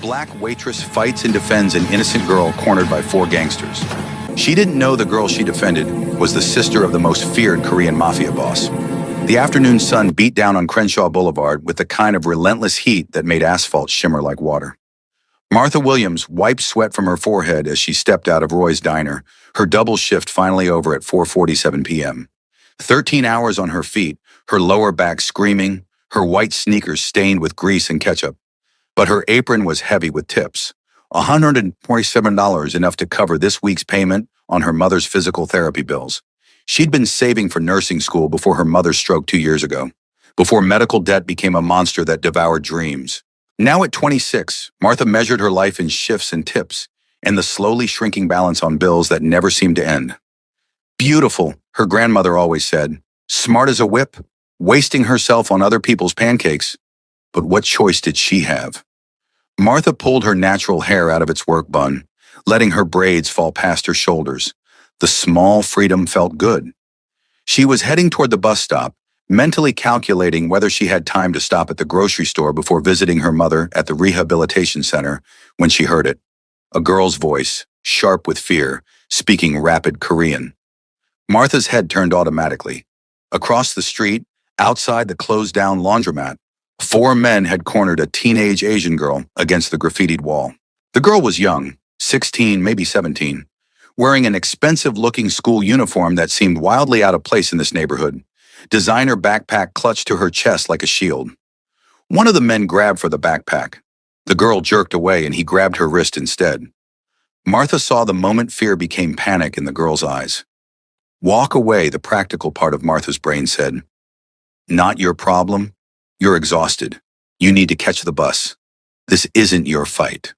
Black waitress fights and defends an innocent girl cornered by four gangsters. She didn't know the girl she defended was the sister of the most feared Korean Mafia boss. The afternoon sun beat down on Crenshaw Boulevard with the kind of relentless heat that made asphalt shimmer like water. Martha Williams wiped sweat from her forehead as she stepped out of Roy's diner, her double shift finally over at 4:47 p.m. 13 hours on her feet, her lower back screaming, her white sneakers stained with grease and ketchup. But her apron was heavy with tips. $147, enough to cover this week's payment on her mother's physical therapy bills. She'd been saving for nursing school before her mother's stroke 2 years ago, before medical debt became a monster that devoured dreams. Now at 26, Martha measured her life in shifts and tips, and the slowly shrinking balance on bills that never seemed to end. Beautiful, her grandmother always said. Smart as a whip, wasting herself on other people's pancakes. But what choice did she have? Martha pulled her natural hair out of its work bun, letting her braids fall past her shoulders. The small freedom felt good. She was heading toward the bus stop, mentally calculating whether she had time to stop at the grocery store before visiting her mother at the rehabilitation center when she heard it. A girl's voice, sharp with fear, speaking rapid Korean. Martha's head turned automatically. Across the street, outside the closed-down laundromat, 4 men had cornered a teenage Asian girl against the graffitied wall. The girl was young, 16, maybe 17, wearing an expensive-looking school uniform that seemed wildly out of place in this neighborhood. Designer backpack clutched to her chest like a shield. One of the men grabbed for the backpack. The girl jerked away and he grabbed her wrist instead. Martha saw the moment fear became panic in the girl's eyes. Walk away, the practical part of Martha's brain said. Not your problem. You're exhausted. You need to catch the bus. This isn't your fight.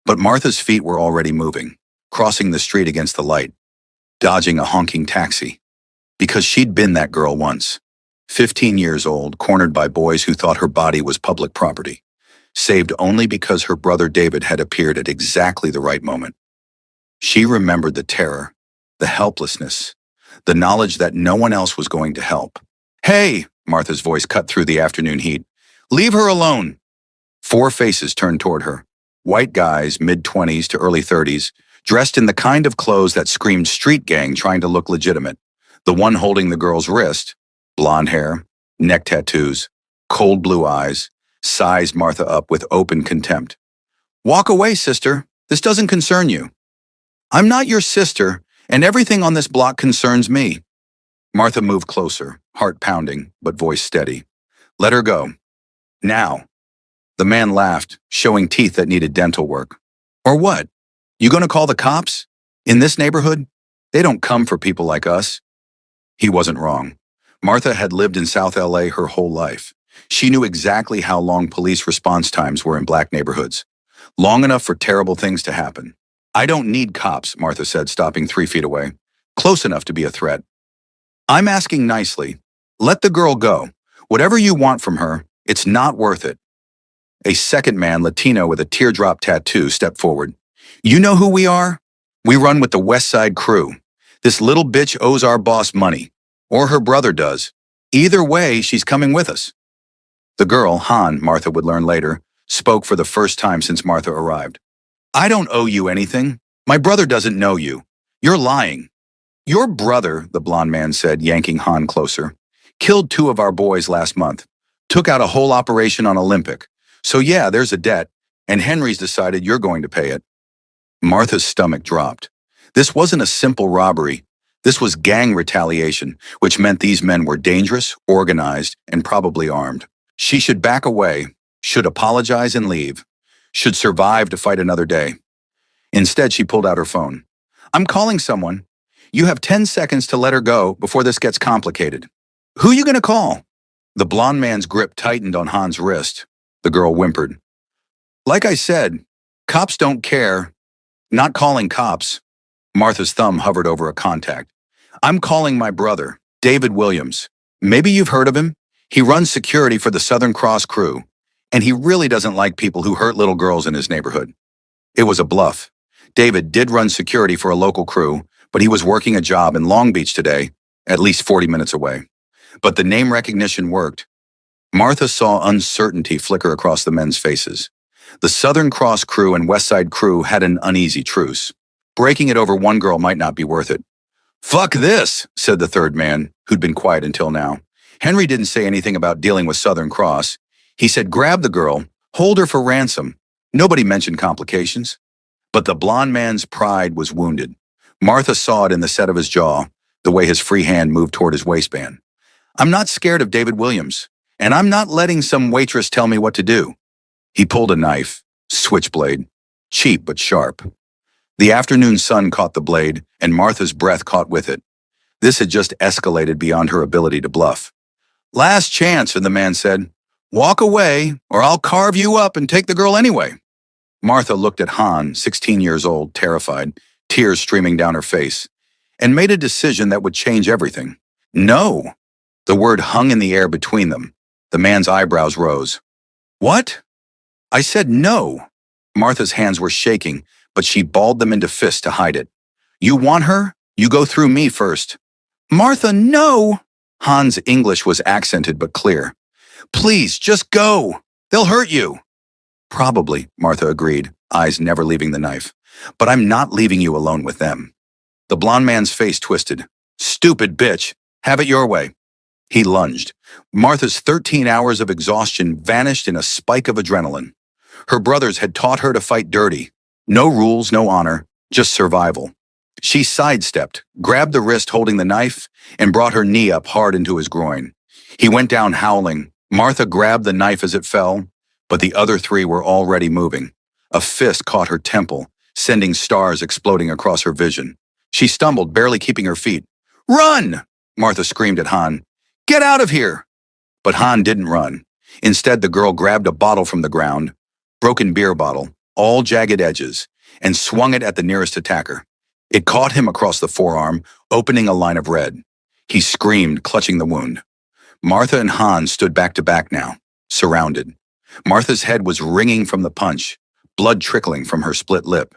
But Martha's feet were already moving, crossing the street against the light, dodging a honking taxi. Because she'd been that girl once. 15 years old, cornered by boys who thought her body was public property. Saved only because her brother David had appeared at exactly the right moment. She remembered the terror, the helplessness, the knowledge that no one else was going to help. Hey, Martha's voice cut through the afternoon heat. Leave her alone. 4 faces turned toward her. White guys, mid-20s to early 30s, dressed in the kind of clothes that screamed street gang trying to look legitimate. The one holding the girl's wrist, blonde hair, neck tattoos, cold blue eyes, sized Martha up with open contempt. Walk away, sister. This doesn't concern you. I'm not your sister, and everything on this block concerns me. Martha moved closer, heart pounding, but voice steady. Let her go. Now. The man laughed, showing teeth that needed dental work. Or what? You gonna call the cops? In this neighborhood? They don't come for people like us. He wasn't wrong. Martha had lived in South LA her whole life. She knew exactly how long police response times were in black neighborhoods. Long enough for terrible things to happen. I don't need cops, Martha said, stopping 3 feet away. Close enough to be a threat. I'm asking nicely. Let the girl go. Whatever you want from her, it's not worth it. A second man, Latino with a teardrop tattoo, stepped forward. You know who we are? We run with the West Side Crew. This little bitch owes our boss money. Or her brother does. Either way, she's coming with us. The girl, Han, Martha would learn later, spoke for the first time since Martha arrived. I don't owe you anything. My brother doesn't know you. You're lying. Your brother, the blonde man said, yanking Han closer, killed 2 of our boys last month. Took out a whole operation on Olympic. So yeah, there's a debt, and Henry's decided you're going to pay it. Martha's stomach dropped. This wasn't a simple robbery. This was gang retaliation, which meant these men were dangerous, organized, and probably armed. She should back away, should apologize and leave, should survive to fight another day. Instead, she pulled out her phone. I'm calling someone. You have 10 seconds to let her go before this gets complicated. Who you gonna call? The blonde man's grip tightened on Han's wrist. The girl whimpered. Like I said, cops don't care. Not calling cops. Martha's thumb hovered over a contact. I'm calling my brother, David Williams. Maybe you've heard of him. He runs security for the Southern Cross crew, and he really doesn't like people who hurt little girls in his neighborhood. It was a bluff. David did run security for a local crew, but he was working a job in Long Beach today, at least 40 minutes away. But the name recognition worked. Martha saw uncertainty flicker across the men's faces. The Southern Cross crew and West Side crew had an uneasy truce. Breaking it over one girl might not be worth it. "Fuck this," said the third man, who'd been quiet until now. Henry didn't say anything about dealing with Southern Cross. He said grab the girl, hold her for ransom. Nobody mentioned complications. But the blond man's pride was wounded. Martha saw it in the set of his jaw, the way his free hand moved toward his waistband. "I'm not scared of David Williams, and I'm not letting some waitress tell me what to do." He pulled a knife, switchblade, cheap but sharp. The afternoon sun caught the blade, and Martha's breath caught with it. This had just escalated beyond her ability to bluff. "Last chance," and the man said. "Walk away, or I'll carve you up and take the girl anyway." Martha looked at Han, 16 years old, terrified, tears streaming down her face, and made a decision that would change everything. "No." The word hung in the air between them. The man's eyebrows rose. "What?" "I said no." Martha's hands were shaking, but she balled them into fists to hide it. "You want her? You go through me first." "Martha, no!" Han's English was accented but clear. "Please, just go. They'll hurt you." "Probably," Martha agreed, eyes never leaving the knife. "But I'm not leaving you alone with them." The blond man's face twisted. "Stupid bitch. Have it your way." He lunged. Martha's 13 hours of exhaustion vanished in a spike of adrenaline. Her brothers had taught her to fight dirty. No rules, no honor, just survival. She sidestepped, grabbed the wrist holding the knife, and brought her knee up hard into his groin. He went down howling. Martha grabbed the knife as it fell, but the other three were already moving. A fist caught her temple, sending stars exploding across her vision. She stumbled, barely keeping her feet. "Run!" Martha screamed at Han. "Get out of here!" But Han didn't run. Instead, the girl grabbed a bottle from the ground, broken beer bottle, all jagged edges, and swung it at the nearest attacker. It caught him across the forearm, opening a line of red. He screamed, clutching the wound. Martha and Han stood back to back now, surrounded. Martha's head was ringing from the punch, blood trickling from her split lip.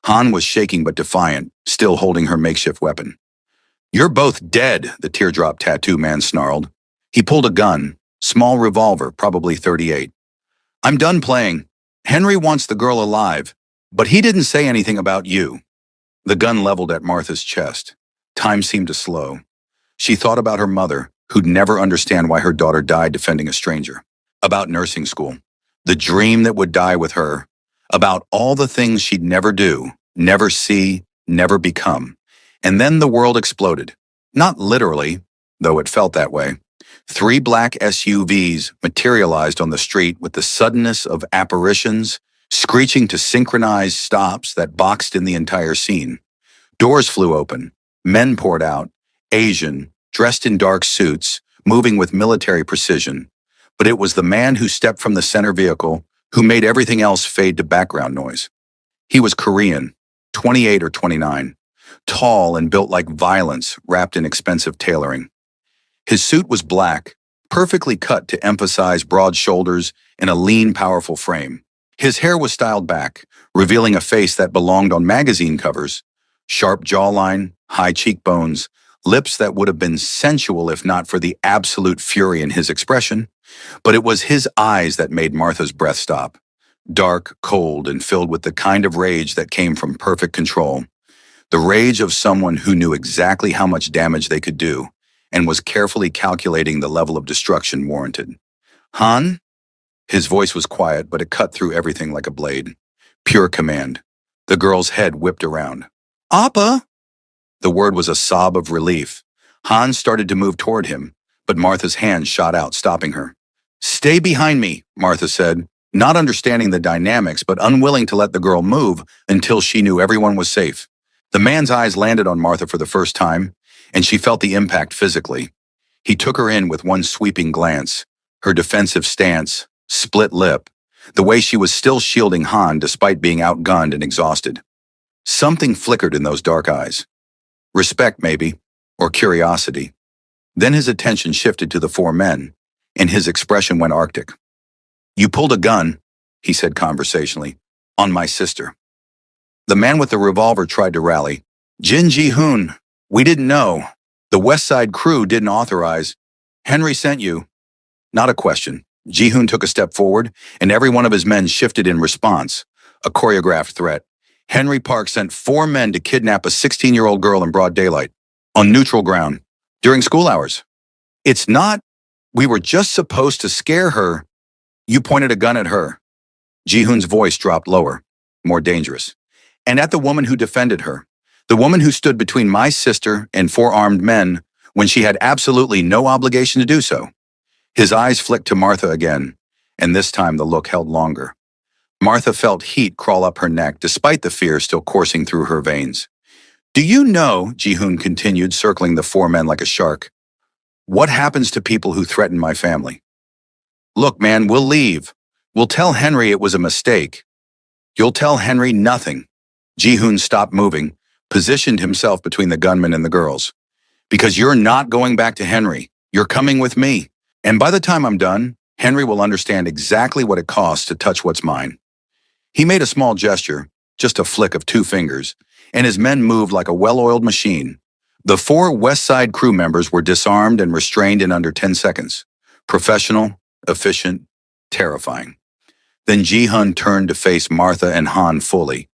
Han was shaking but defiant, still holding her makeshift weapon. "You're both dead," the teardrop tattoo man snarled. He pulled a gun, small revolver, probably 38. "I'm done playing. Henry wants the girl alive, but he didn't say anything about you." The gun leveled at Martha's chest. Time seemed to slow. She thought about her mother, who'd never understand why her daughter died defending a stranger. About nursing school. The dream that would die with her. About all the things she'd never do, never see, never become. And then the world exploded. Not literally, though it felt that way. 3 black SUVs materialized on the street with the suddenness of apparitions, screeching to synchronized stops that boxed in the entire scene. Doors flew open. Men poured out, Asian, dressed in dark suits, moving with military precision. But it was the man who stepped from the center vehicle who made everything else fade to background noise. He was Korean, 28 or 29, tall and built like violence wrapped in expensive tailoring. His suit was black, perfectly cut to emphasize broad shoulders and a lean, powerful frame. His hair was styled back, revealing a face that belonged on magazine covers. Sharp jawline, high cheekbones, lips that would have been sensual if not for the absolute fury in his expression. But it was his eyes that made Martha's breath stop. Dark, cold, and filled with the kind of rage that came from perfect control. The rage of someone who knew exactly how much damage they could do and was carefully calculating the level of destruction warranted. "Han?" His voice was quiet, but it cut through everything like a blade. Pure command. The girl's head whipped around. "Appa?" The word was a sob of relief. Han started to move toward him, but Martha's hand shot out, stopping her. "Stay behind me," Martha said, not understanding the dynamics but unwilling to let the girl move until she knew everyone was safe. The man's eyes landed on Martha for the first time, and she felt the impact physically. He took her in with one sweeping glance, her defensive stance, split lip, the way she was still shielding Han despite being outgunned and exhausted. Something flickered in those dark eyes. Respect, maybe, or curiosity. Then his attention shifted to the 4 men, and his expression went arctic. "You pulled a gun," he said conversationally, "on my sister." The man with the revolver tried to rally. "Jin Ji-hoon, we didn't know. The West Side crew didn't authorize. Henry sent you." Not a question, Ji-hoon took a step forward, and every one of his men shifted in response, a choreographed threat. Henry Park sent 4 men to kidnap a 16-year-old girl in broad daylight, on neutral ground, during school hours. It's not, we were just supposed to scare her. You pointed a gun at her. Ji-hoon's voice dropped lower, more dangerous. And at the woman who defended her, the woman who stood between my sister and 4 armed men when she had absolutely no obligation to do so. His eyes flicked to Martha again, and this time the look held longer. Martha felt heat crawl up her neck despite the fear still coursing through her veins. Do you know, Ji-hoon continued, circling the 4 men like a shark, what happens to people who threaten my family? Look, man, we'll leave. We'll tell Henry it was a mistake. You'll tell Henry nothing. Ji-hoon stopped moving, positioned himself between the gunman and the girls. Because you're not going back to Henry. You're coming with me. And by the time I'm done, Henry will understand exactly what it costs to touch what's mine. He made a small gesture, just a flick of 2 fingers, and his men moved like a well-oiled machine. The 4 West Side crew members were disarmed and restrained in under 10 seconds. Professional, efficient, terrifying. Then Ji-hoon turned to face Martha and Han fully.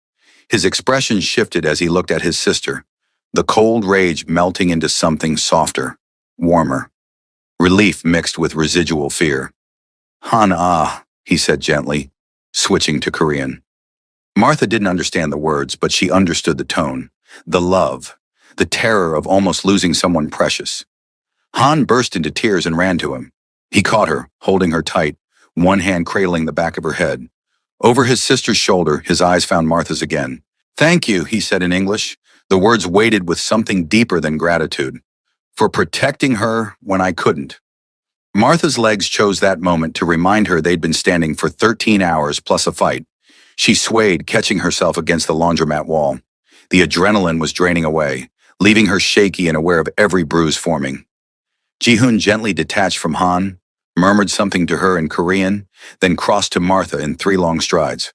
His expression shifted as he looked at his sister, the cold rage melting into something softer, warmer. Relief mixed with residual fear. Han, he said gently, switching to Korean. Martha didn't understand the words, but she understood the tone, the love, the terror of almost losing someone precious. Han burst into tears and ran to him. He caught her, holding her tight, one hand cradling the back of her head. Over his sister's shoulder, his eyes found Martha's again. Thank you, he said in English. The words weighted with something deeper than gratitude. For protecting her when I couldn't. Martha's legs chose that moment to remind her they'd been standing for 13 hours plus a fight. She swayed, catching herself against the laundromat wall. The adrenaline was draining away, leaving her shaky and aware of every bruise forming. Ji-hoon gently detached from Han, murmured something to her in Korean, then crossed to Martha in 3 long strides.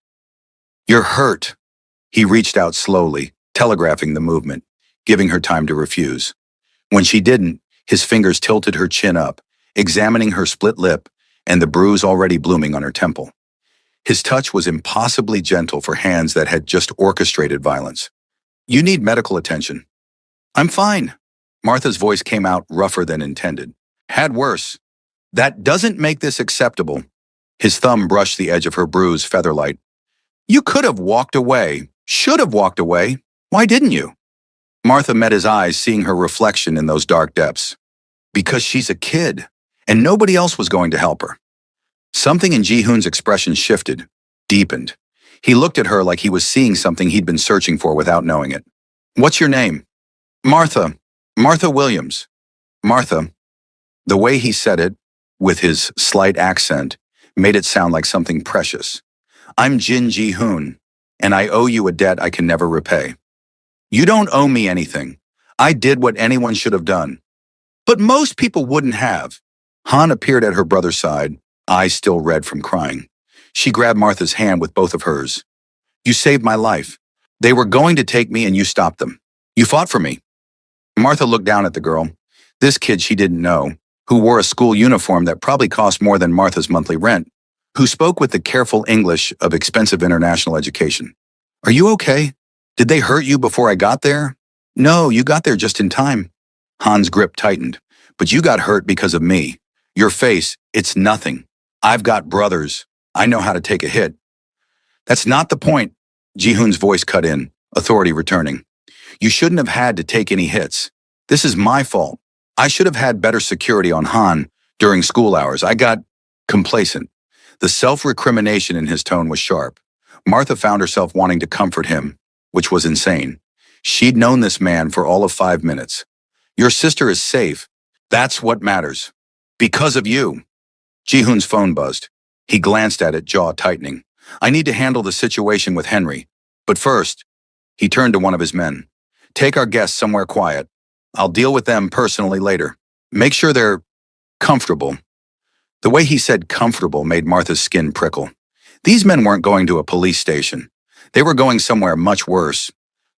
You're hurt. He reached out slowly, telegraphing the movement, giving her time to refuse. When she didn't, his fingers tilted her chin up, examining her split lip and the bruise already blooming on her temple. His touch was impossibly gentle for hands that had just orchestrated violence. You need medical attention. I'm fine. Martha's voice came out rougher than intended. Had worse. That doesn't make this acceptable. His thumb brushed the edge of her bruise featherlight. You could have walked away, should have walked away. Why didn't you? Martha met his eyes, seeing her reflection in those dark depths. Because she's a kid, and nobody else was going to help her. Something in Ji-hoon's expression shifted, deepened. He looked at her like he was seeing something he'd been searching for without knowing it. What's your name? Martha. Martha Williams. Martha. The way he said it, with his slight accent, made it sound like something precious. I'm Jin Ji-hoon, and I owe you a debt I can never repay. You don't owe me anything. I did what anyone should have done. But most people wouldn't have. Han appeared at her brother's side, eyes still red from crying. She grabbed Martha's hand with both of hers. You saved my life. They were going to take me and you stopped them. You fought for me. Martha looked down at the girl, this kid she didn't know, who wore a school uniform that probably cost more than Martha's monthly rent, who spoke with the careful English of expensive international education. Are you okay? Did they hurt you before I got there? No, you got there just in time. Han's grip tightened. But you got hurt because of me. Your face, it's nothing. I've got brothers. I know how to take a hit. That's not the point. Ji-hoon's voice cut in, authority returning. You shouldn't have had to take any hits. This is my fault. I should have had better security on Han during school hours. I got complacent. The self-recrimination in his tone was sharp. Martha found herself wanting to comfort him, which was insane. She'd known this man for all of 5 minutes. Your sister is safe. That's what matters. Because of you. Ji-hoon's phone buzzed. He glanced at it, jaw tightening. I need to handle the situation with Henry. But first, he turned to one of his men. Take our guests somewhere quiet. I'll deal with them personally later. Make sure they're comfortable. The way he said comfortable made Martha's skin prickle. These men weren't going to a police station. They were going somewhere much worse.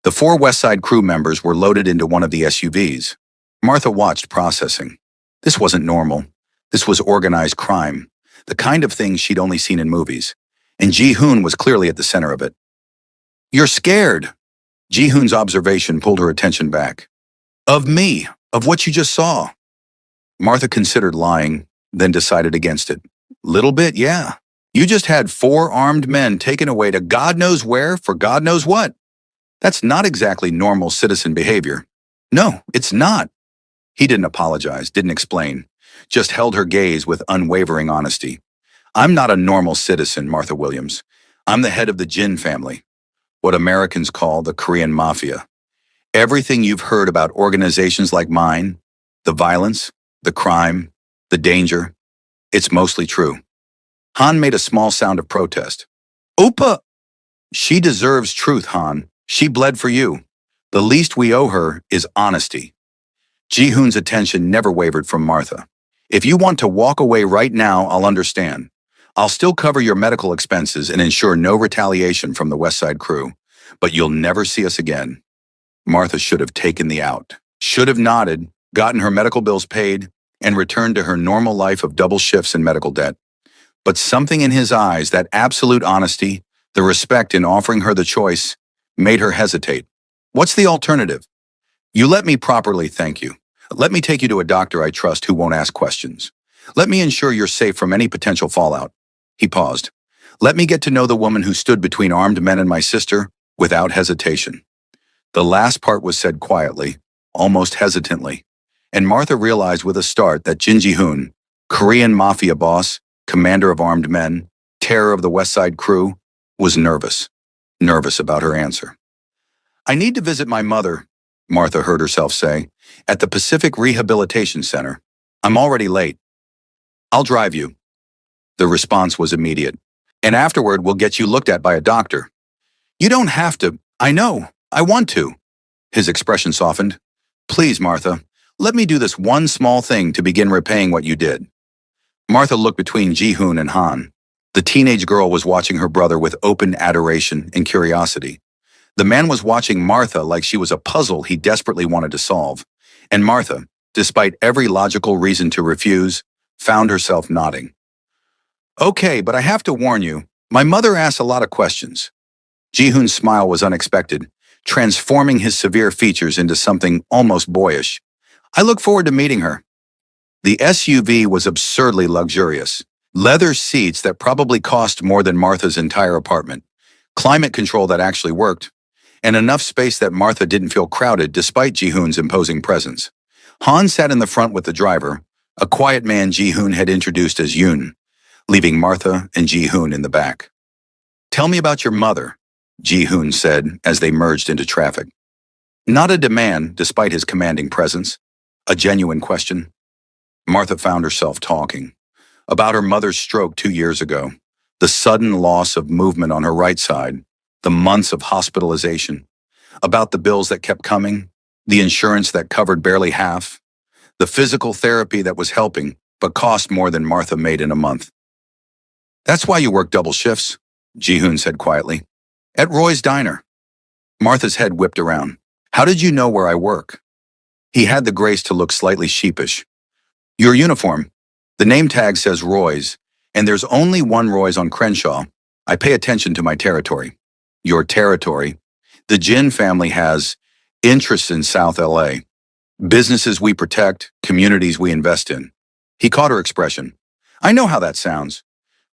The 4 West Side crew members were loaded into one of the SUVs. Martha watched, processing. This wasn't normal. This was organized crime. the kind of thing she'd only seen in movies. And Ji-hoon was clearly at the center of it. "You're scared." Ji-hoon's observation pulled her attention back. "Of me, of what you just saw." Martha considered lying, then decided against it. "Little bit, yeah. You just had 4 armed men taken away to God knows where for God knows what. That's not exactly normal citizen behavior." "No, it's not." He didn't apologize, didn't explain, just held her gaze with unwavering honesty. "I'm not a normal citizen, Martha Williams. I'm the head of the Jin family, what Americans call the Korean Mafia. Everything you've heard about organizations like mine, the violence, the crime, the danger, it's mostly true." Han made a small sound of protest. "Opa!" "She deserves truth, Han. She bled for you. The least we owe her is honesty." Ji-hoon's attention never wavered from Martha. "If you want to walk away right now, I'll understand. I'll still cover your medical expenses and ensure no retaliation from the West Side crew, but you'll never see us again." Martha should have taken the out, should have nodded, gotten her medical bills paid, and returned to her normal life of double shifts and medical debt. But something in his eyes, that absolute honesty, the respect in offering her the choice, made her hesitate. "What's the alternative?" "You let me properly thank you. Let me take you to a doctor I trust who won't ask questions. Let me ensure you're safe from any potential fallout." He paused. "Let me get to know the woman who stood between armed men and my sister without hesitation." The last part was said quietly, almost hesitantly, and Martha realized with a start that Jin Ji-hoon, Korean Mafia boss, commander of armed men, terror of the West Side crew, was nervous about her answer. "I need to visit my mother," Martha heard herself say, "at the Pacific Rehabilitation Center. I'm already late." "I'll drive you." The response was immediate. "And afterward, we'll get you looked at by a doctor." "You don't have to. I know. I want to." His expression softened. "Please, Martha, let me do this one small thing to begin repaying what you did." Martha looked between Ji-hoon and Han. The teenage girl was watching her brother with open adoration and curiosity. The man was watching Martha like she was a puzzle he desperately wanted to solve. And Martha, despite every logical reason to refuse, found herself nodding. "Okay, but I have to warn you, my mother asks a lot of questions." Ji-hoon's smile was unexpected, transforming his severe features into something almost boyish. "I look forward to meeting her." The SUV was absurdly luxurious. Leather seats that probably cost more than Martha's entire apartment, climate control that actually worked, and enough space that Martha didn't feel crowded despite Ji-hoon's imposing presence. Han sat in the front with the driver, a quiet man Ji-hoon had introduced as Yoon, leaving Martha and Ji-hoon in the back. "Tell me about your mother," Ji-hoon said as they merged into traffic. Not a demand, despite his commanding presence, a genuine question. Martha found herself talking about her mother's stroke 2 years ago, the sudden loss of movement on her right side, the months of hospitalization, about the bills that kept coming, the insurance that covered barely half, the physical therapy that was helping but cost more than Martha made in a month. "That's why you work double shifts," Ji-hoon said quietly. "At Roy's Diner." Martha's head whipped around. "How did you know where I work?" He had the grace to look slightly sheepish. "Your uniform. The name tag says Roy's, and there's only one Roy's on Crenshaw. I pay attention to my territory." "Your territory?" "The Jin family has interests in South LA. Businesses we protect, communities we invest in." He caught her expression. "I know how that sounds.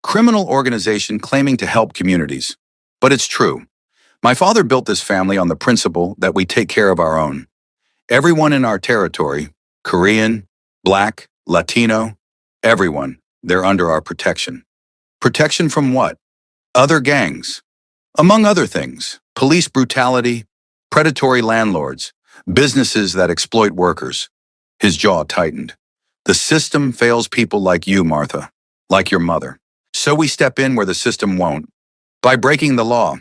Criminal organization claiming to help communities. But it's true. My father built this family on the principle that we take care of our own. Everyone in our territory, Korean, Black, Latino, everyone, they're under our protection." "Protection from what?" "Other gangs. Among other things, police brutality, predatory landlords, businesses that exploit workers." His jaw tightened. "The system fails people like you, Martha, like your mother. So we step in where the system won't. By breaking the law,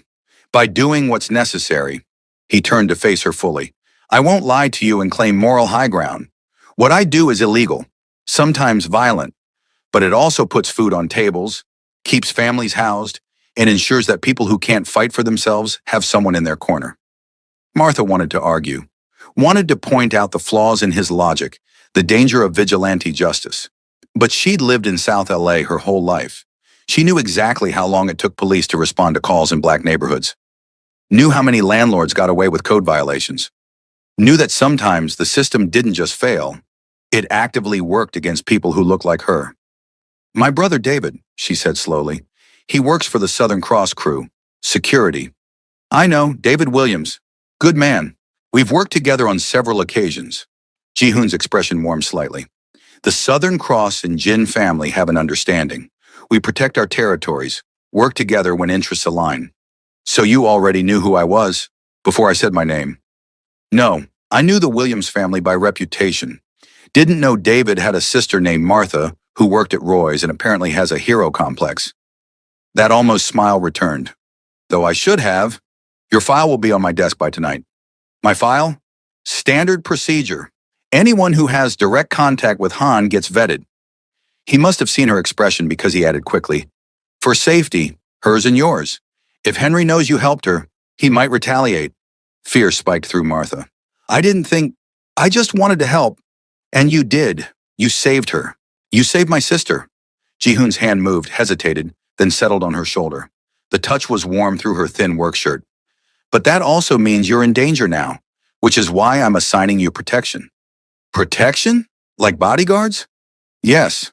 by doing what's necessary." He turned to face her fully. "I won't lie to you and claim moral high ground. What I do is illegal, sometimes violent, but it also puts food on tables, keeps families housed, and ensures that people who can't fight for themselves have someone in their corner." Martha wanted to argue, wanted to point out the flaws in his logic, the danger of vigilante justice. But she'd lived in South LA her whole life. She knew exactly how long it took police to respond to calls in black neighborhoods. Knew how many landlords got away with code violations. Knew that sometimes the system didn't just fail, it actively worked against people who looked like her. My brother David, she said slowly. He works for the Southern Cross crew. Security. I know, David Williams. Good man. We've worked together on several occasions. Ji-hoon's expression warmed slightly. The Southern Cross and Jin family have an understanding. We protect our territories, work together when interests align. So you already knew who I was before I said my name? No, I knew the Williams family by reputation. Didn't know David had a sister named Martha who worked at Roy's and apparently has a hero complex. That almost smile returned. Though I should have. Your file will be on my desk by tonight. My file? Standard procedure. Anyone who has direct contact with Han gets vetted. He must have seen her expression because he added quickly, for safety, hers and yours. If Henry knows you helped her, he might retaliate. Fear spiked through Martha. I just wanted to help. And you did. You saved her. You saved my sister. Ji-hoon's hand moved, hesitated, then settled on her shoulder. The touch was warm through her thin work shirt. But that also means you're in danger now, which is why I'm assigning you protection. Protection? Like bodyguards? Yes.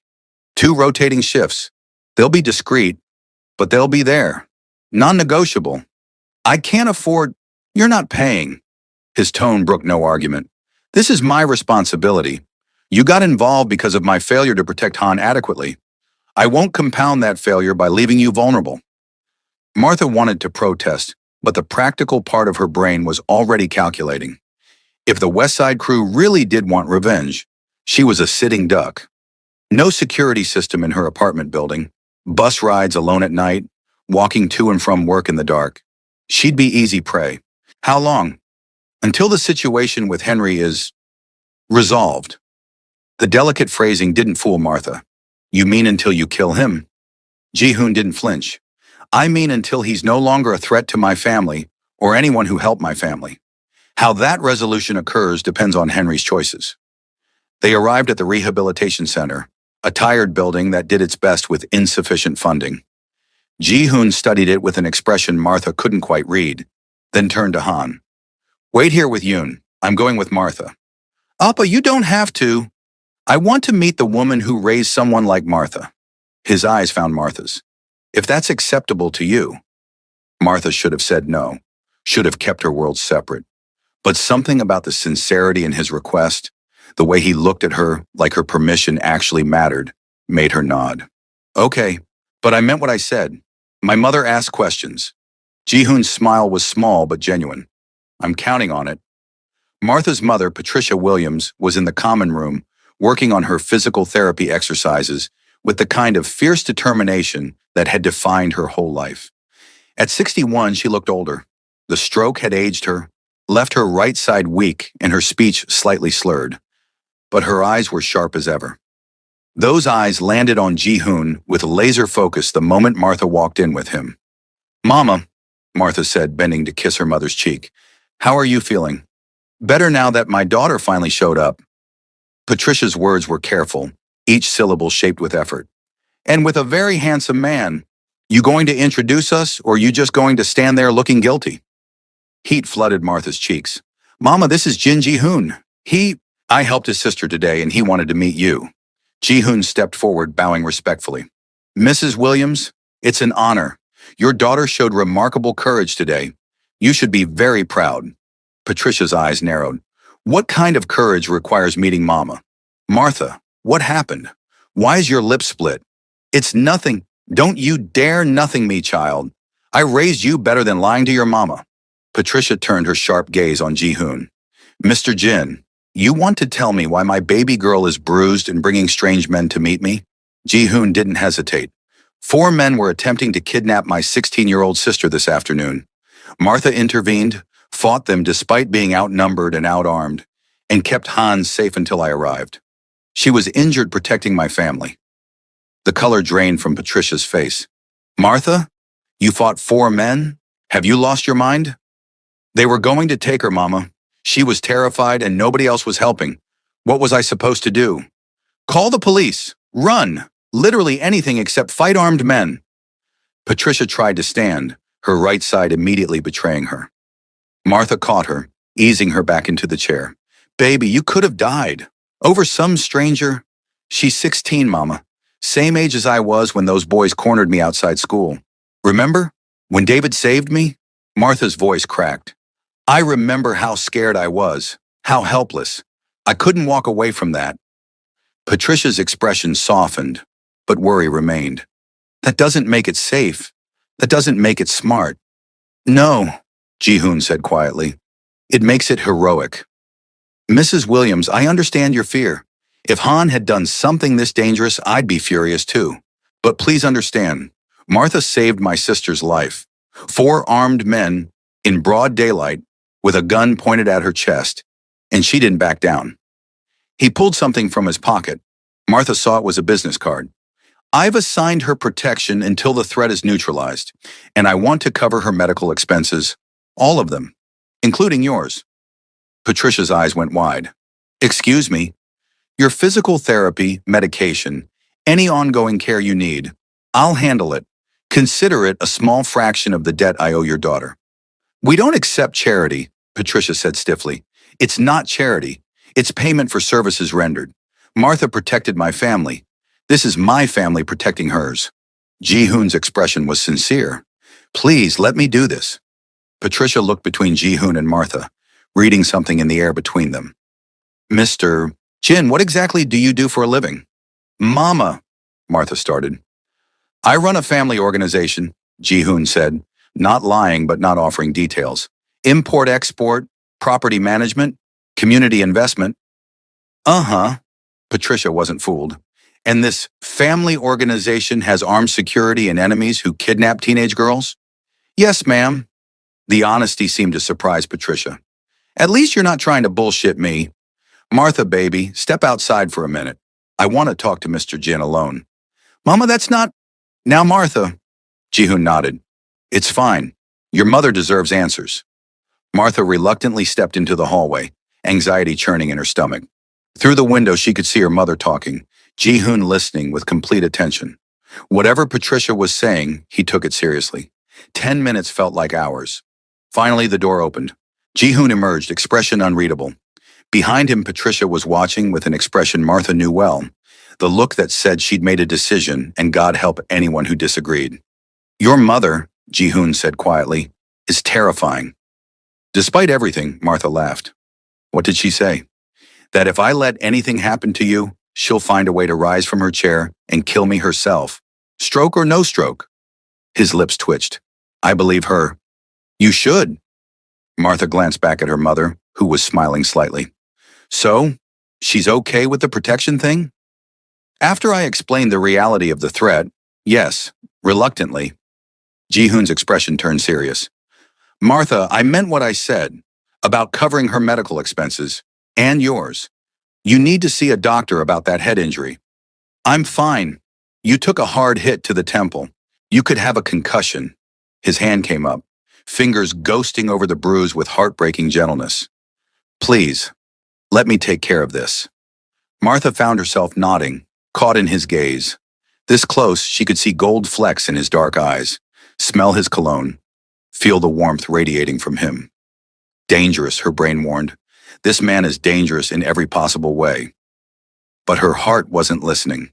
2 rotating shifts. They'll be discreet, but they'll be there. Non-negotiable. I can't afford... You're not paying. His tone brooked no argument. This is my responsibility. You got involved because of my failure to protect Han adequately. I won't compound that failure by leaving you vulnerable. Martha wanted to protest, but the practical part of her brain was already calculating. If the West Side crew really did want revenge, she was a sitting duck. No security system in her apartment building, bus rides alone at night, walking to and from work in the dark. She'd be easy prey. How long? Until the situation with Henry is resolved. The delicate phrasing didn't fool Martha. You mean until you kill him? Ji-hoon didn't flinch. I mean until he's no longer a threat to my family or anyone who helped my family. How that resolution occurs depends on Henry's choices. They arrived at the rehabilitation center, a tired building that did its best with insufficient funding. Ji-hoon studied it with an expression Martha couldn't quite read, then turned to Han. Wait here with Yoon. I'm going with Martha. Appa, you don't have to. I want to meet the woman who raised someone like Martha. His eyes found Martha's. If that's acceptable to you. Martha should have said no, should have kept her world separate. But something about the sincerity in his request, the way he looked at her like her permission actually mattered, made her nod. Okay, but I meant what I said. My mother asked questions. Ji-hoon's smile was small but genuine. I'm counting on it. Martha's mother, Patricia Williams, was in the common room, working on her physical therapy exercises with the kind of fierce determination that had defined her whole life. At 61, she looked older. The stroke had aged her, left her right side weak and her speech slightly slurred. But her eyes were sharp as ever. Those eyes landed on Ji-hoon with laser focus the moment Martha walked in with him. Mama, Martha said, bending to kiss her mother's cheek. How are you feeling? Better now that my daughter finally showed up. Patricia's words were careful, each syllable shaped with effort. And with a very handsome man. You going to introduce us, or you just going to stand there looking guilty? Heat flooded Martha's cheeks. Mama, this is Jin Ji-hoon. I helped his sister today, and he wanted to meet you. Ji-hoon stepped forward, bowing respectfully. Mrs. Williams, it's an honor. Your daughter showed remarkable courage today. You should be very proud. Patricia's eyes narrowed. What kind of courage requires meeting Mama? Martha, what happened? Why is your lip split? It's nothing. Don't you dare nothing me, child. I raised you better than lying to your mama. Patricia turned her sharp gaze on Ji-hoon. Mr. Jin, you want to tell me why my baby girl is bruised and bringing strange men to meet me? Ji-hoon didn't hesitate. 4 men were attempting to kidnap my 16-year-old sister this afternoon. Martha intervened, fought them despite being outnumbered and outarmed, and kept Hans safe until I arrived. She was injured protecting my family. The color drained from Patricia's face. Martha, you fought 4 men? Have you lost your mind? They were going to take her, Mama. She was terrified and nobody else was helping. What was I supposed to do? Call the police. Run! Literally anything except fight armed men. Patricia tried to stand, her right side immediately betraying her. Martha caught her, easing her back into the chair. Baby, you could have died. Over some stranger. She's 16, Mama. Same age as I was when those boys cornered me outside school. Remember? When David saved me? Martha's voice cracked. I remember how scared I was, how helpless. I couldn't walk away from that. Patricia's expression softened, but worry remained. That doesn't make it safe. That doesn't make it smart. No, Ji-hoon said quietly. It makes it heroic. Mrs. Williams, I understand your fear. If Han had done something this dangerous, I'd be furious too. But please understand, Martha saved my sister's life. 4 armed men, in broad daylight, with a gun pointed at her chest, and she didn't back down. He pulled something from his pocket. Martha saw it was a business card. I've assigned her protection until the threat is neutralized, and I want to cover her medical expenses, all of them, including yours. Patricia's eyes went wide. Excuse me? Your physical therapy, medication, any ongoing care you need, I'll handle it. Consider it a small fraction of the debt I owe your daughter. We don't accept charity, Patricia said stiffly. It's not charity. It's payment for services rendered. Martha protected my family. This is my family protecting hers. Ji-hoon's expression was sincere. Please, let me do this. Patricia looked between Ji-hoon and Martha, reading something in the air between them. Mr. Jin, what exactly do you do for a living? Mama, Martha started. I run a family organization, Ji-hoon said, not lying but not offering details. Import-export, property management, community investment. Uh-huh. Patricia wasn't fooled. And this family organization has armed security and enemies who kidnap teenage girls? Yes, ma'am. The honesty seemed to surprise Patricia. At least you're not trying to bullshit me. Martha, baby, step outside for a minute. I want to talk to Mr. Jin alone. Mama, that's not... Now, Martha. Ji-hoon nodded. It's fine. Your mother deserves answers. Martha reluctantly stepped into the hallway, anxiety churning in her stomach. Through the window, she could see her mother talking, Ji-hoon listening with complete attention. Whatever Patricia was saying, he took it seriously. 10 minutes felt like hours. Finally, the door opened. Ji-hoon emerged, expression unreadable. Behind him, Patricia was watching with an expression Martha knew well, the look that said she'd made a decision and God help anyone who disagreed. Your mother, Ji-hoon said quietly, is terrifying. Despite everything, Martha laughed. What did she say? That if I let anything happen to you, she'll find a way to rise from her chair and kill me herself. Stroke or no stroke? His lips twitched. I believe her. You should. Martha glanced back at her mother, who was smiling slightly. So, she's okay with the protection thing? After I explained the reality of the threat, yes, reluctantly. Ji-hoon's expression turned serious. Martha, I meant what I said about covering her medical expenses, and yours. You need to see a doctor about that head injury. I'm fine. You took a hard hit to the temple. You could have a concussion. His hand came up, fingers ghosting over the bruise with heartbreaking gentleness. Please, let me take care of this. Martha found herself nodding, caught in his gaze. This close, she could see gold flecks in his dark eyes, smell his cologne, feel the warmth radiating from him. Dangerous, her brain warned. This man is dangerous in every possible way. But her heart wasn't listening.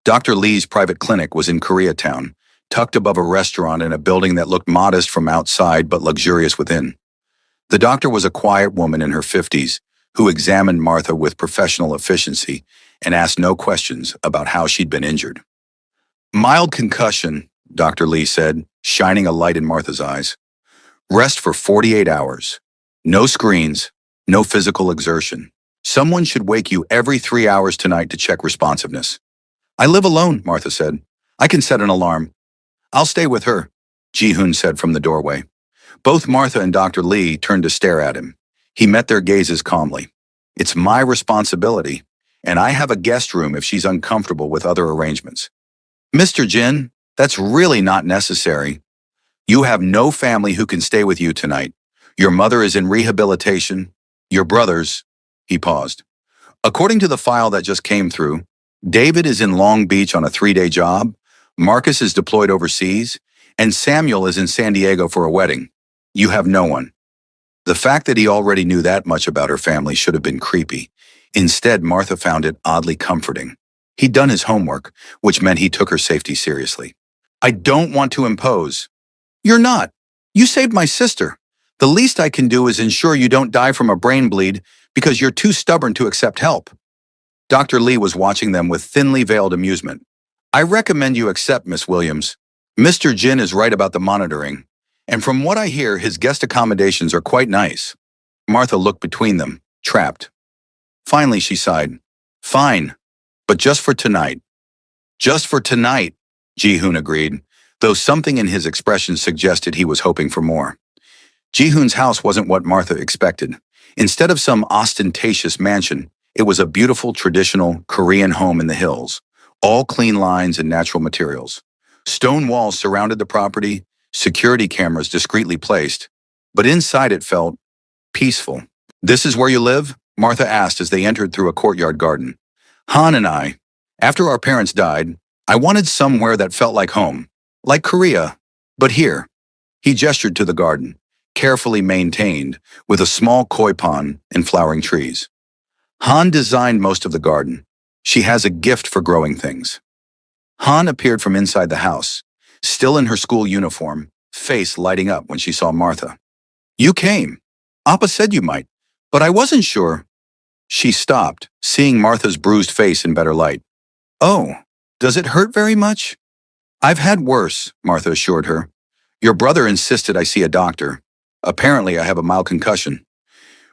Dr. Lee's private clinic was in Koreatown, tucked above a restaurant in a building that looked modest from outside but luxurious within. The doctor was a quiet woman in her 50s who examined Martha with professional efficiency and asked no questions about how she'd been injured. Mild concussion, Dr. Lee said, shining a light in Martha's eyes. Rest for 48 hours. No screens, no physical exertion. Someone should wake you every 3 hours tonight to check responsiveness. I live alone, Martha said. I can set an alarm. I'll stay with her, Ji-hoon said from the doorway. Both Martha and Dr. Lee turned to stare at him. He met their gazes calmly. It's my responsibility, and I have a guest room if she's uncomfortable with other arrangements. Mr. Jin, that's really not necessary. You have no family who can stay with you tonight. Your mother is in rehabilitation. Your brothers, he paused. According to the file that just came through, David is in Long Beach on a 3-day job, Marcus is deployed overseas, and Samuel is in San Diego for a wedding. You have no one. The fact that he already knew that much about her family should have been creepy. Instead, Martha found it oddly comforting. He'd done his homework, which meant he took her safety seriously. I don't want to impose. You're not. You saved my sister. The least I can do is ensure you don't die from a brain bleed because you're too stubborn to accept help. Dr. Lee was watching them with thinly veiled amusement. I recommend you accept, Miss Williams. Mr. Jin is right about the monitoring, and from what I hear, his guest accommodations are quite nice. Martha looked between them, trapped. Finally, she sighed. Fine, but just for tonight. Just for tonight, Ji-hoon agreed, though something in his expression suggested he was hoping for more. Ji-hoon's house wasn't what Martha expected. Instead of some ostentatious mansion, it was a beautiful, traditional Korean home in the hills, all clean lines and natural materials. Stone walls surrounded the property, security cameras discreetly placed, but inside it felt peaceful. This is where you live? Martha asked as they entered through a courtyard garden. Han and I, after our parents died, I wanted somewhere that felt like home, like Korea, but here. He gestured to the garden, carefully maintained, with a small koi pond and flowering trees. Han designed most of the garden. She has a gift for growing things. Han appeared from inside the house, still in her school uniform, face lighting up when she saw Martha. You came. Appa said you might, but I wasn't sure. She stopped, seeing Martha's bruised face in better light. Oh, does it hurt very much? I've had worse, Martha assured her. Your brother insisted I see a doctor. Apparently I have a mild concussion.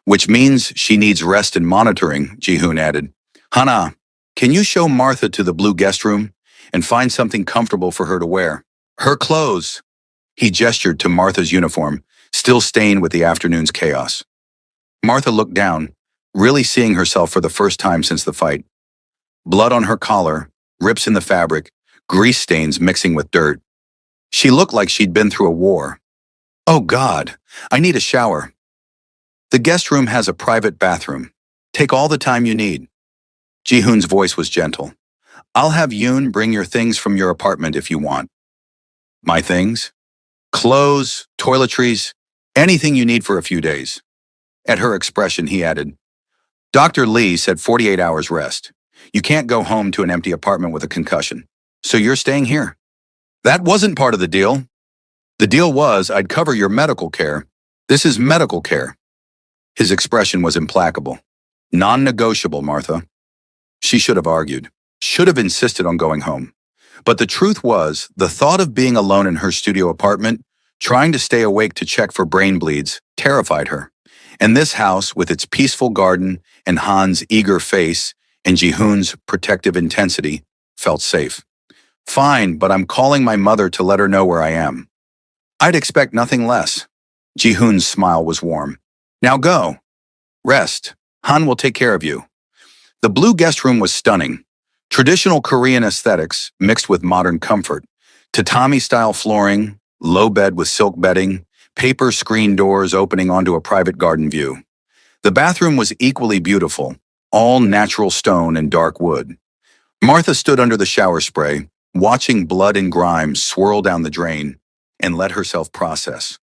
Which means she needs rest and monitoring, Ji-hoon added. Hana, can you show Martha to the blue guest room and find something comfortable for her to wear? Her clothes. He gestured to Martha's uniform, still stained with the afternoon's chaos. Martha looked down, really seeing herself for the first time since the fight. Blood on her collar, rips in the fabric, grease stains mixing with dirt. She looked like she'd been through a war. Oh God, I need a shower. The guest room has a private bathroom. Take all the time you need. Ji-hoon's voice was gentle. I'll have Yoon bring your things from your apartment if you want. My things? Clothes, toiletries, anything you need for a few days. At her expression, he added, Dr. Lee said 48 hours rest. You can't go home to an empty apartment with a concussion. So you're staying here. That wasn't part of the deal. The deal was I'd cover your medical care. This is medical care. His expression was implacable. Non-negotiable, Martha. She should have argued, should have insisted on going home. But the truth was, the thought of being alone in her studio apartment, trying to stay awake to check for brain bleeds, terrified her. And this house, with its peaceful garden and Han's eager face and Ji-hoon's protective intensity, felt safe. Fine, but I'm calling my mother to let her know where I am. I'd expect nothing less. Ji-hoon's smile was warm. Now go. Rest. Han will take care of you. The blue guest room was stunning. Traditional Korean aesthetics mixed with modern comfort. Tatami-style flooring, low bed with silk bedding, paper screen doors opening onto a private garden view. The bathroom was equally beautiful, all natural stone and dark wood. Martha stood under the shower spray, watching blood and grime swirl down the drain, and let herself process.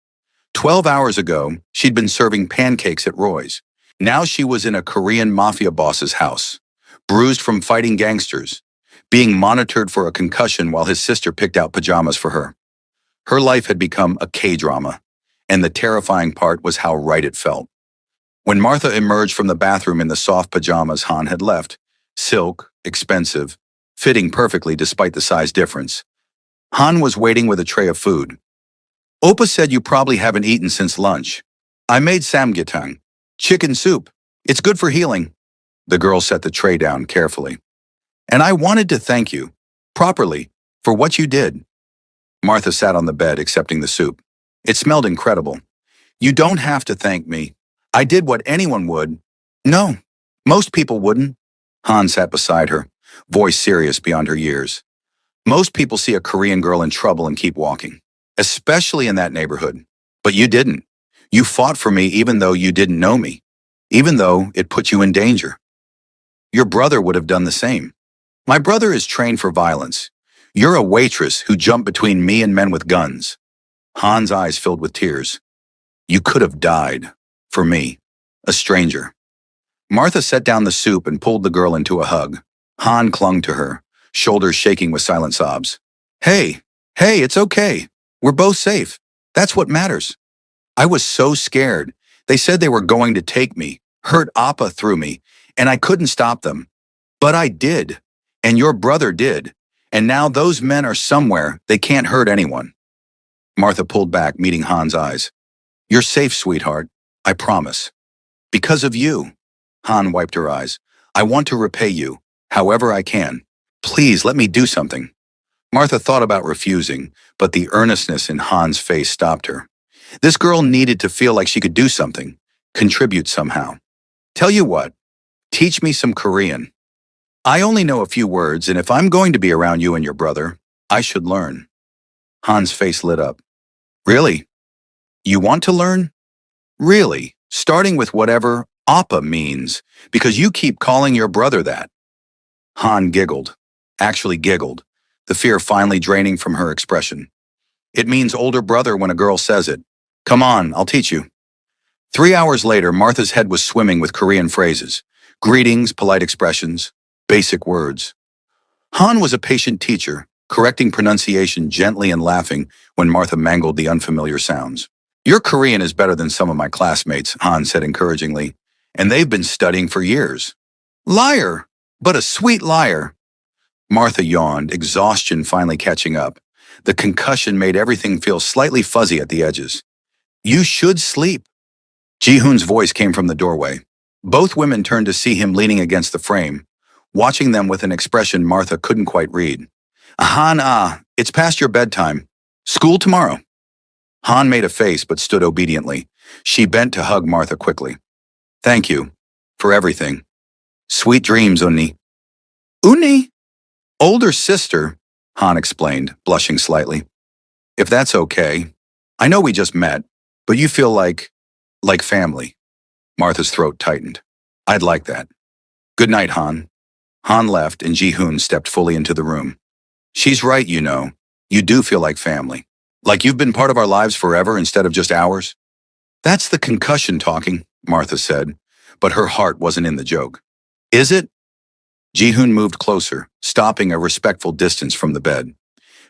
12 hours ago, she'd been serving pancakes at Roy's. Now she was in a Korean Mafia boss's house, bruised from fighting gangsters, being monitored for a concussion while his sister picked out pajamas for her. Her life had become a K-drama, and the terrifying part was how right it felt. When Martha emerged from the bathroom in the soft pajamas Han had left, silk, expensive, fitting perfectly despite the size difference, Han was waiting with a tray of food. Oppa said you probably haven't eaten since lunch. I made samgyetang, chicken soup. It's good for healing. The girl set the tray down carefully. And I wanted to thank you, properly, for what you did. Martha sat on the bed accepting the soup. It smelled incredible. You don't have to thank me. I did what anyone would. No, most people wouldn't. Han sat beside her, voice serious beyond her years. Most people see a Korean girl in trouble and keep walking, especially in that neighborhood. But you didn't. You fought for me even though you didn't know me, even though it put you in danger. Your brother would have done the same. My brother is trained for violence. You're a waitress who jumped between me and men with guns. Han's eyes filled with tears. You could have died. For me. A stranger. Martha set down the soup and pulled the girl into a hug. Han clung to her, shoulders shaking with silent sobs. Hey, hey, it's okay. We're both safe. That's what matters. I was so scared. They said they were going to take me, hurt Appa through me, and I couldn't stop them. But I did. And your brother did. And now those men are somewhere they can't hurt anyone. Martha pulled back, meeting Han's eyes. You're safe, sweetheart. I promise. Because of you. Han wiped her eyes. I want to repay you, however I can. Please let me do something. Martha thought about refusing, but the earnestness in Han's face stopped her. This girl needed to feel like she could do something, contribute somehow. Tell you what, teach me some Korean. I only know a few words, and if I'm going to be around you and your brother, I should learn. Han's face lit up. Really? You want to learn? Really? Starting with whatever Appa means, because you keep calling your brother that. Han giggled. Actually giggled, the fear finally draining from her expression. It means older brother when a girl says it. Come on, I'll teach you. 3 hours later, Martha's head was swimming with Korean phrases, greetings, polite expressions, basic words. Han was a patient teacher, correcting pronunciation gently and laughing when Martha mangled the unfamiliar sounds. Your Korean is better than some of my classmates, Han said encouragingly, and they've been studying for years. Liar, but a sweet liar. Martha yawned, exhaustion finally catching up. The concussion made everything feel slightly fuzzy at the edges. You should sleep. Ji-hoon's voice came from the doorway. Both women turned to see him leaning against the frame, watching them with an expression Martha couldn't quite read. Han, it's past your bedtime. School tomorrow. Han made a face but stood obediently. She bent to hug Martha quickly. Thank you. For everything. Sweet dreams, Unni. Unni? Older sister, Han explained, blushing slightly. If that's okay. I know we just met, but you feel like family. Martha's throat tightened. I'd like that. Good night, Han. Han left and Ji-hoon stepped fully into the room. She's right, you know. You do feel like family. Like you've been part of our lives forever instead of just hours. That's the concussion talking, Martha said, but her heart wasn't in the joke. Is it? Ji-hoon moved closer, stopping a respectful distance from the bed.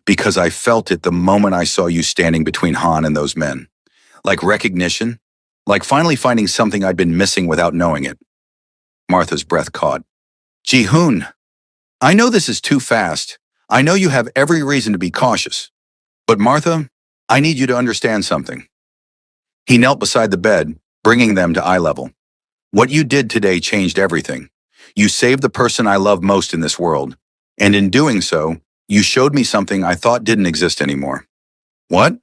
Because I felt it the moment I saw you standing between Han and those men. Like recognition, like finally finding something I'd been missing without knowing it. Martha's breath caught. Ji-hoon, I know this is too fast. I know you have every reason to be cautious. But Martha, I need you to understand something. He knelt beside the bed, bringing them to eye level. What you did today changed everything. You saved the person I love most in this world. And in doing so, you showed me something I thought didn't exist anymore. What?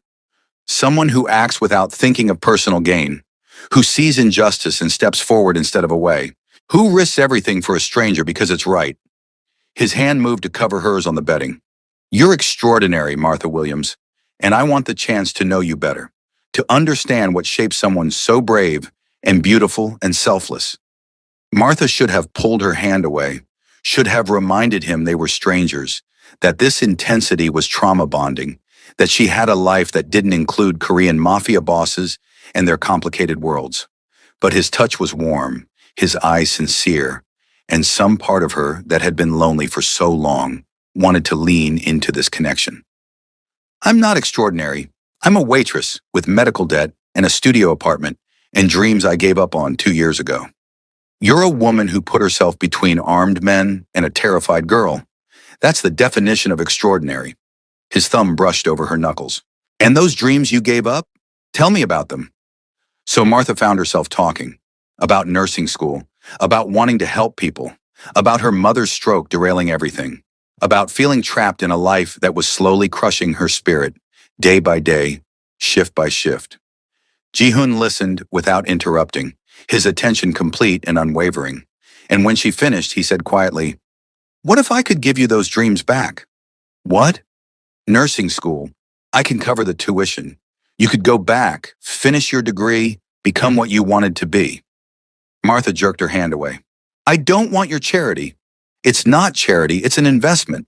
Someone who acts without thinking of personal gain, who sees injustice and steps forward instead of away, who risks everything for a stranger because it's right. His hand moved to cover hers on the bedding. You're extraordinary, Martha Williams, and I want the chance to know you better, to understand what shapes someone so brave and beautiful and selfless. Martha should have pulled her hand away, should have reminded him they were strangers, that this intensity was trauma bonding, that she had a life that didn't include Korean mafia bosses and their complicated worlds. But his touch was warm, his eyes sincere, and some part of her that had been lonely for so long wanted to lean into this connection. I'm not extraordinary. I'm a waitress with medical debt and a studio apartment and dreams I gave up on 2 years ago. You're a woman who put herself between armed men and a terrified girl. That's the definition of extraordinary. His thumb brushed over her knuckles. And those dreams you gave up? Tell me about them. So Martha found herself talking about nursing school, about wanting to help people, about her mother's stroke derailing everything, about feeling trapped in a life that was slowly crushing her spirit, day by day, shift by shift. Ji-hoon listened without interrupting, his attention complete and unwavering. And when she finished, he said quietly, "What if I could give you those dreams back?" "What?" "Nursing school. I can cover the tuition. You could go back, finish your degree, become what you wanted to be." Martha jerked her hand away. "I don't want your charity. It's not charity, it's an investment.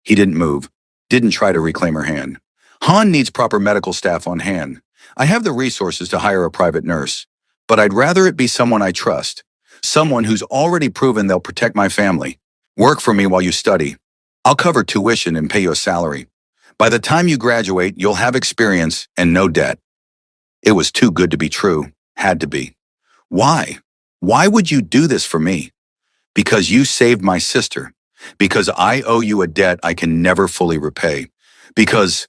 He didn't move, didn't try to reclaim her hand. Han needs proper medical staff on hand. I have the resources to hire a private nurse, but I'd rather it be someone I trust, someone who's already proven they'll protect my family. Work for me while you study. I'll cover tuition and pay you a salary. By the time you graduate, you'll have experience and no debt. It was too good to be true, had to be. Why? Why would you do this for me? Because you saved my sister. Because I owe you a debt I can never fully repay. Because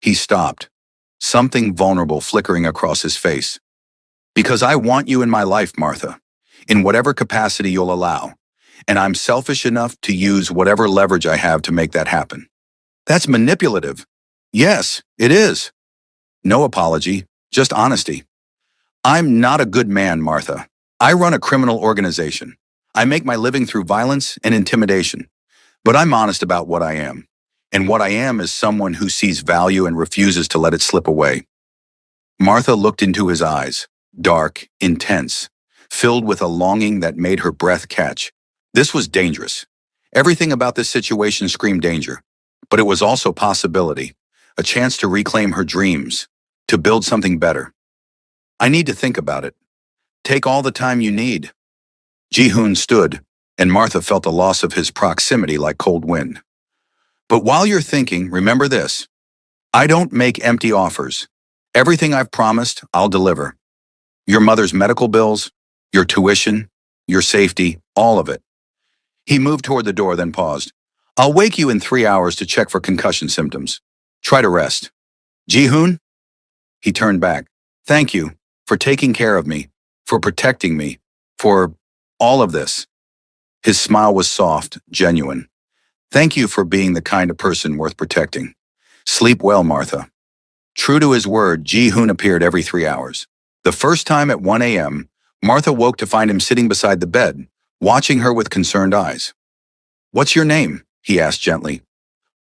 he stopped, something vulnerable flickering across his face. Because I want you in my life, Martha, in whatever capacity you'll allow, and I'm selfish enough to use whatever leverage I have to make that happen. That's manipulative. Yes, it is. No apology, just honesty. I'm not a good man, Martha. I run a criminal organization. I make my living through violence and intimidation. But I'm honest about what I am. And what I am is someone who sees value and refuses to let it slip away. Martha looked into his eyes, dark, intense, filled with a longing that made her breath catch. This was dangerous. Everything about this situation screamed danger. But it was also possibility, a chance to reclaim her dreams, to build something better. I need to think about it. Take all the time you need. Ji-hoon stood, and Martha felt the loss of his proximity like cold wind. But while you're thinking, remember this. I don't make empty offers. Everything I've promised, I'll deliver. Your mother's medical bills, your tuition, your safety, all of it. He moved toward the door, then paused. I'll wake you in 3 hours to check for concussion symptoms. Try to rest. Ji-hoon? He turned back. Thank you for taking care of me, for protecting me, for all of this. His smile was soft, genuine. Thank you for being the kind of person worth protecting. Sleep well, Martha. True to his word, Ji-hoon appeared every 3 hours. The first time at 1 a.m., Martha woke to find him sitting beside the bed, watching her with concerned eyes. What's your name? He asked gently.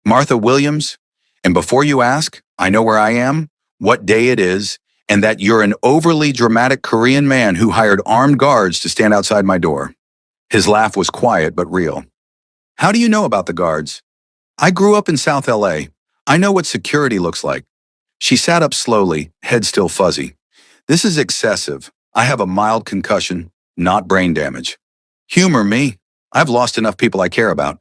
Martha Williams. And before you ask, I know where I am, what day it is, and that you're an overly dramatic Korean man who hired armed guards to stand outside my door. His laugh was quiet but real. How do you know about the guards? I grew up in South LA. I know what security looks like. She sat up slowly, head still fuzzy. This is excessive. I have a mild concussion, not brain damage. Humor me. I've lost enough people I care about.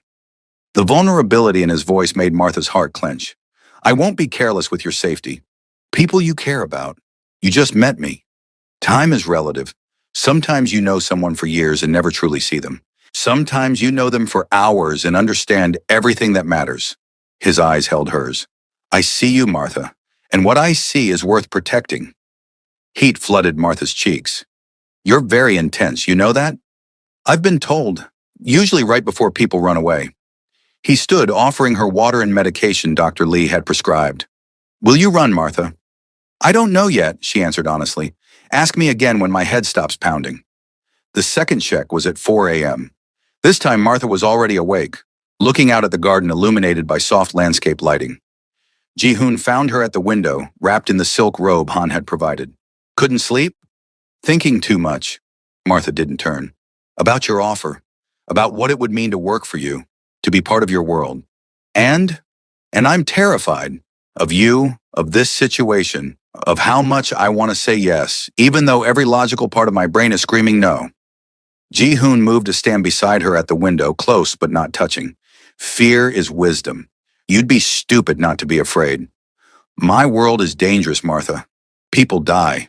The vulnerability in his voice made Martha's heart clench. I won't be careless with your safety. People you care about. You just met me. Time is relative. Sometimes you know someone for years and never truly see them. Sometimes you know them for hours and understand everything that matters. His eyes held hers. I see you, Martha, and what I see is worth protecting. Heat flooded Martha's cheeks. You're very intense, you know that? I've been told, usually right before people run away. He stood, offering her water and medication Dr. Lee had prescribed. Will you run, Martha? I don't know yet, she answered honestly. Ask me again when my head stops pounding. The second check was at 4 a.m. This time Martha was already awake, looking out at the garden illuminated by soft landscape lighting. Ji-hoon found her at the window, wrapped in the silk robe Han had provided. Couldn't sleep? Thinking too much. Martha didn't turn. About your offer, about what it would mean to work for you, to be part of your world. And I'm terrified of you, of this situation, of how much I want to say yes, even though every logical part of my brain is screaming no. Ji-hoon moved to stand beside her at the window, close but not touching. Fear is wisdom. You'd be stupid not to be afraid. My world is dangerous, Martha. People die.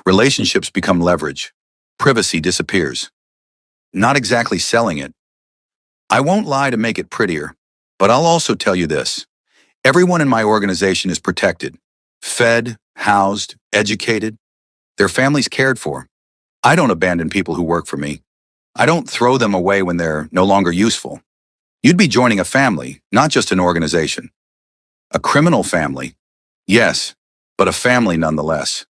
Relationships become leverage. Privacy disappears. Not exactly selling it. I won't lie to make it prettier, but I'll also tell you this. Everyone in my organization is protected, fed, housed, educated. Their families cared for. I don't abandon people who work for me. I don't throw them away when they're no longer useful. You'd be joining a family, not just an organization. A criminal family. Yes, but a family nonetheless.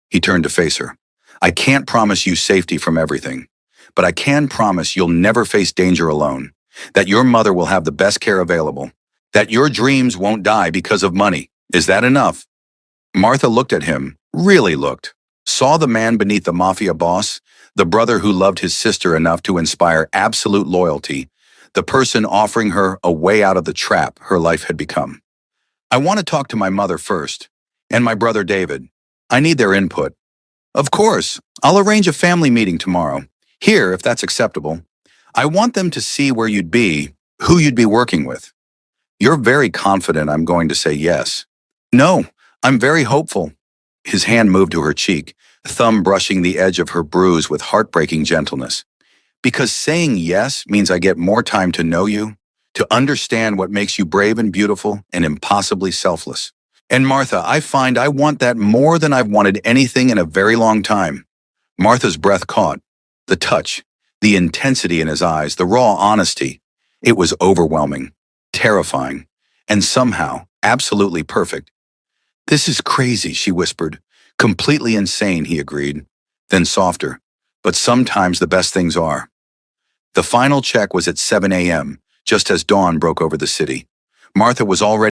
He turned to face her. I can't promise you safety from everything, but I can promise you'll never face danger alone, that your mother will have the best care available, that your dreams won't die because of money. Is that enough? Martha looked at him, really looked, saw the man beneath the Mafia boss, the brother who loved his sister enough to inspire absolute loyalty, the person offering her a way out of the trap her life had become. I want to talk to my mother first, and my brother David. I need their input. Of course, I'll arrange a family meeting tomorrow. Here, if that's acceptable. I want them to see where you'd be, who you'd be working with. You're very confident I'm going to say yes. No, I'm very hopeful. His hand moved to her cheek, thumb brushing the edge of her bruise with heartbreaking gentleness. Because saying yes means I get more time to know you, to understand what makes you brave and beautiful and impossibly selfless. And Martha, I find I want that more than I've wanted anything in a very long time. Martha's breath caught. The touch, the intensity in his eyes, the raw honesty. It was overwhelming, terrifying, and somehow absolutely perfect. This is crazy, she whispered. Completely insane, he agreed. Then softer. But sometimes the best things are. The final check was at 7 a.m., just as dawn broke over the city. Martha was already